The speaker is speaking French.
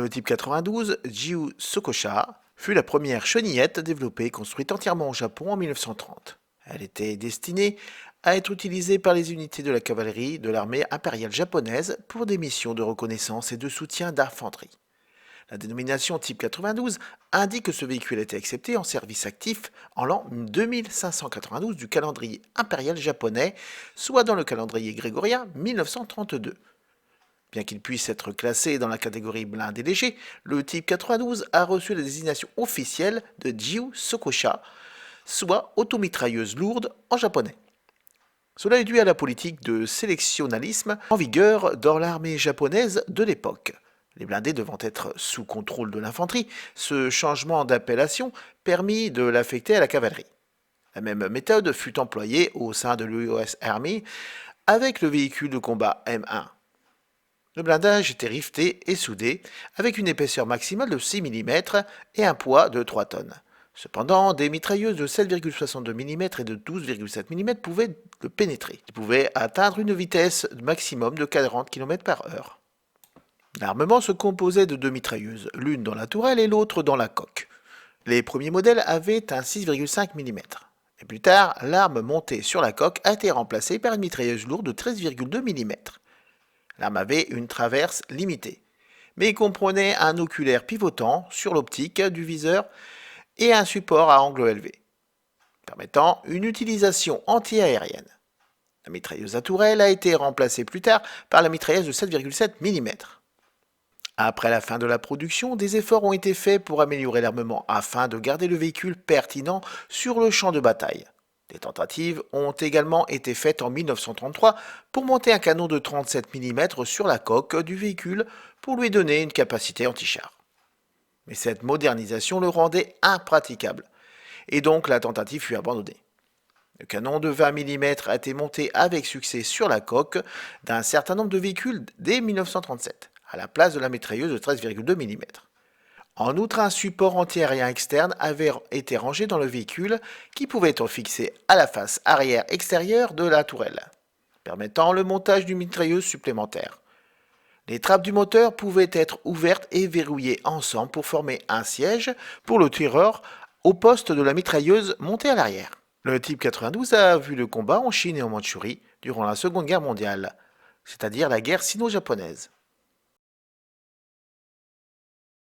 Le type 92, Jiu Sokosha, fut la première chenillette développée et construite entièrement au Japon en 1930. Elle était destinée à être utilisée par les unités de la cavalerie de l'armée impériale japonaise pour des missions de reconnaissance et de soutien d'infanterie. La dénomination type 92 indique que ce véhicule a été accepté en service actif en l'an 2592 du calendrier impérial japonais, soit dans le calendrier grégorien 1932. Bien qu'il puisse être classé dans la catégorie blindé léger, le type 92 a reçu la désignation officielle de Jiu Sokosha, soit automitrailleuse lourde en japonais. Cela est dû à la politique de sélectionnalisme en vigueur dans l'armée japonaise de l'époque. Les blindés devant être sous contrôle de l'infanterie, ce changement d'appellation permit de l'affecter à la cavalerie. La même méthode fut employée au sein de l'US Army avec le véhicule de combat M1. Le blindage était rifté et soudé avec une épaisseur maximale de 6 mm et un poids de 3 tonnes. Cependant, des mitrailleuses de 7,62 mm et de 12,7 mm pouvaient le pénétrer. Ils pouvaient atteindre une vitesse maximum de 40 km/h. L'armement se composait de deux mitrailleuses, l'une dans la tourelle et l'autre dans la coque. Les premiers modèles avaient un 6,5 mm. Et plus tard, l'arme montée sur la coque a été remplacée par une mitrailleuse lourde de 13,2 mm. L'arme avait une traverse limitée, mais comprenait un oculaire pivotant sur l'optique du viseur et un support à angle élevé, permettant une utilisation anti-aérienne. La mitrailleuse à tourelle a été remplacée plus tard par la mitrailleuse de 7,7 mm. Après la fin de la production, des efforts ont été faits pour améliorer l'armement afin de garder le véhicule pertinent sur le champ de bataille. Des tentatives ont également été faites en 1933 pour monter un canon de 37 mm sur la coque du véhicule pour lui donner une capacité anti-char. Mais cette modernisation le rendait impraticable, et donc la tentative fut abandonnée. Le canon de 20 mm a été monté avec succès sur la coque d'un certain nombre de véhicules dès 1937, à la place de la mitrailleuse de 13,2 mm. En outre, un support antiaérien externe avait été rangé dans le véhicule qui pouvait être fixé à la face arrière extérieure de la tourelle, permettant le montage d'une mitrailleuse supplémentaire. Les trappes du moteur pouvaient être ouvertes et verrouillées ensemble pour former un siège pour le tireur au poste de la mitrailleuse montée à l'arrière. Le type 92 a vu le combat en Chine et en Mandchourie durant la Seconde Guerre mondiale, c'est-à-dire la guerre sino-japonaise.